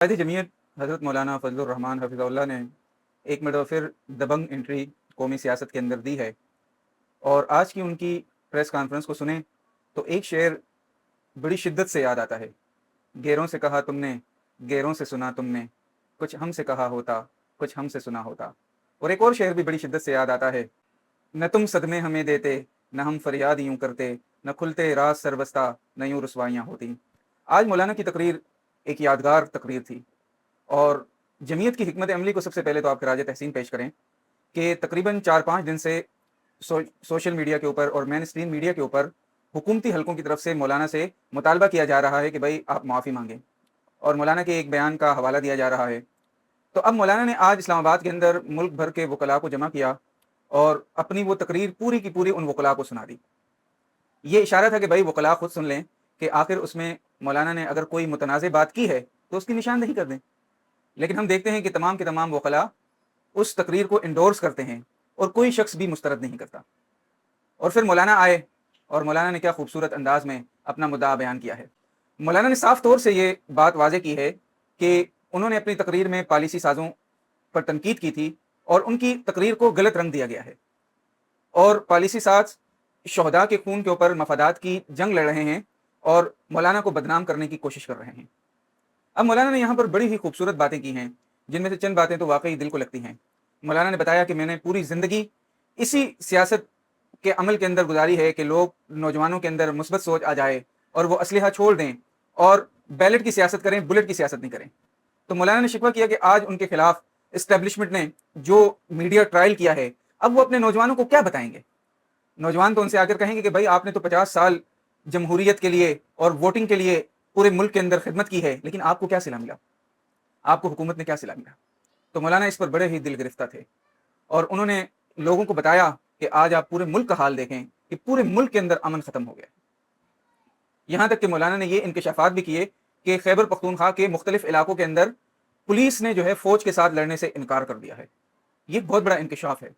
कायदे जमीयत हज़रत मौलाना फजलुर रहमान हफ़िज़हुल्लाह ने एक मरतबा फिर दबंग एंट्री कौमी सियासत के अंदर दी है। और आज की उनकी प्रेस कॉन्फ्रेंस को सुने तो एक शेर बड़ी शिद्दत से याद आता है। गैरों से कहा तुमने, गैरों से सुना तुमने, कुछ हमसे कहा होता, कुछ हमसे सुना होता। और एक और शेर भी बड़ी शिद्दत से याद आता है। न तुम सदमे हमें देते, न हम फरियाद यूं करते, न खुलते राज सरबस्ता, न यूं रुसवाइयाँ होती। आज मौलाना की तकरीर एक यादगार तकरीर थी। और जमीयत की हिकमत अमली को सबसे पहले तो आप खराज तहसीन पेश करें कि तकरीबन 4-5 दिन से सोशल मीडिया के ऊपर और मेन स्ट्रीम मीडिया के ऊपर हुकूमती हलकों की तरफ से मौलाना से मुतालबा किया जा रहा है कि भाई आप माफ़ी मांगें, और मौलाना के एक बयान का हवाला दिया जा रहा है। तो अब मौलाना ने आज इस्लामाबाद के अंदर मुल्क भर के वकला को जमा किया और अपनी वो तकरीर पूरी की पूरी उन वकला को सुना दी। ये इशारा था कि भाई वकला खुद सुन लें कि आखिर उसमें मौलाना ने अगर कोई मुतनाज़ बात की है तो उसकी निशानदही कर दें। लेकिन हम देखते हैं कि तमाम के तमाम वकला उस तकरीर को इंडोर्स करते हैं और कोई शख्स भी मुस्तरद नहीं करता। और फिर मौलाना आए और मौलाना ने क्या खूबसूरत अंदाज में अपना मुद्दा बयान किया है। मौलाना ने साफ तौर से ये बात वाज़ेह की है कि उन्होंने अपनी तकरीर में पॉलिसी साज़ों पर तनकीद की थी और उनकी तकरीर को गलत रंग दिया गया है। और पॉलिसी साज शहदा के खून के ऊपर मफादात की जंग लड़ रहे हैं और मौलाना को बदनाम करने की कोशिश कर रहे हैं। अब मौलाना ने यहाँ पर बड़ी ही खूबसूरत बातें की हैं, जिनमें से चंद बातें तो वाकई दिल को लगती हैं। मौलाना ने बताया कि मैंने पूरी ज़िंदगी इसी सियासत के अमल के अंदर गुजारी है कि लोग, नौजवानों के अंदर मुस्बत सोच आ जाए और वो असलहा छोड़ दें और बैलेट की सियासत करें, बुलेट की सियासत नहीं करें। तो मौलाना ने शिकवा किया कि आज उनके खिलाफ इस्टेब्लिशमेंट ने जो मीडिया ट्रायल किया है, अब वो अपने नौजवानों को क्या बताएंगे। नौजवान तो उनसे आकर कहेंगे कि भाई आपने तो 50 साल जमहूरियत के लिए और वोटिंग के लिए पूरे मुल्क के अंदर खिदमत की है, लेकिन आपको क्या सिला मिला, आपको हुकूमत ने क्या सिला मिला। तो मौलाना इस पर बड़े ही दिल गिरफ्तार थे और उन्होंने लोगों को बताया कि आज आप पूरे मुल्क का हाल देखें कि पूरे मुल्क के अंदर अमन खत्म हो गया। यहाँ तक कि मौलाना ने ये इंकशाफात भी किए कि खैबर पख्तूनख्वा के मुख्तलिफ इलाकों के अंदर पुलिस ने जो है फौज के साथ लड़ने से इनकार कर दिया है। ये बहुत बड़ा इंकशाफ है।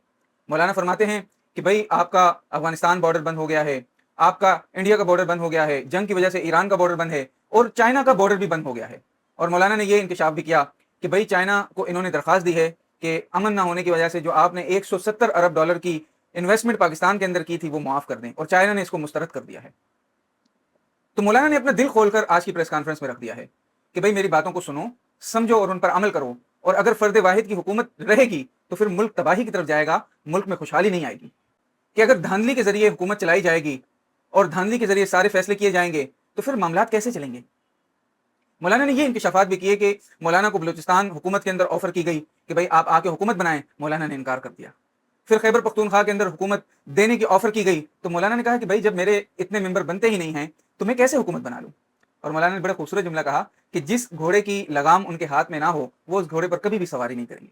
मौलाना फरमाते हैं कि भाई आपका अफगानिस्तान बॉर्डर बंद हो गया है, आपका इंडिया का बॉर्डर बंद हो गया है, जंग की वजह से ईरान का बॉर्डर बंद है और चाइना का बॉर्डर भी बंद हो गया है। और मौलाना ने यह इंकशाफ भी किया कि भाई चाइना को इन्होंने दरख्वास्त दी है कि अमन ना होने की वजह से जो आपने 170 अरब डॉलर की इन्वेस्टमेंट पाकिस्तान के अंदर की थी वो माफ़ कर दें, और चाइना ने इसको मुस्तरद कर दिया है। तो मौलाना ने अपना दिल खोलकर आज की प्रेस कॉन्फ्रेंस में रख दिया है कि भाई मेरी बातों को सुनो, समझो और उन पर अमल करो, और अगर फर्द वाहिद की हुकूमत रहेगी तो फिर मुल्क तबाही की तरफ जाएगा, मुल्क में खुशहाली नहीं आएगी। कि अगर धांधली के जरिए हुकूमत चलाई जाएगी और धांधली के जरिए सारे फैसले किए जाएंगे तो फिर मामलात कैसे चलेंगे। मौलाना ने ये इंकशाफात भी किए कि मौलाना को बलूचिस्तान हुकूमत के अंदर ऑफर की गई कि भाई आप आके हुकूमत बनाएं, मौलाना ने इनकार कर दिया। फिर खैबर पख्तूनख्वा के अंदर हुकूमत देने की ऑफर की गई तो मौलाना ने कहा कि भाई जब मेरे इतने मेंबर बनते ही नहीं हैं तो मैं कैसे हुकूमत बना लूं। और मौलाना ने बड़ा खूबसूरत जुमला कहा कि जिस घोड़े की लगाम उनके हाथ में ना हो वो उस घोड़े पर कभी भी सवारी नहीं करेंगे।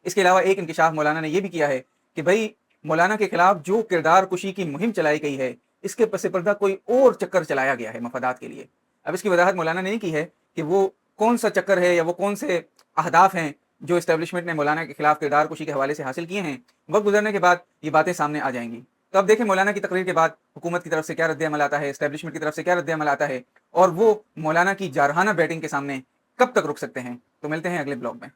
इसके अलावा एक इंकशाफ मौलाना ने यह भी किया है कि भाई मौलाना के खिलाफ जो किरदार कुशी की मुहिम चलाई गई है, इसके पस पर्दा कोई और चक्कर चलाया गया है मफादात के लिए। अब इसकी वजाहत मौलाना ने नहीं की है कि वो कौन सा चक्कर है या वो कौन से अहदाफ हैं जो इस्टेब्लिशमेंट ने मौलाना के खिलाफ किरदार कुशी के हवाले से हासिल किए हैं। वक्त गुजरने के बाद ये बातें सामने आ जाएंगी। तो अब देखें मौलाना की तकरीर के बाद हुकूमत की तरफ से क्या रद्द अमल आता है, इस्टेब्लिशमेंट की तरफ से क्या रद्द अमल आता है, और वो मौलाना की जारहाना बैटिंग के सामने कब तक रुक सकते हैं। तो मिलते हैं अगले ब्लॉग में।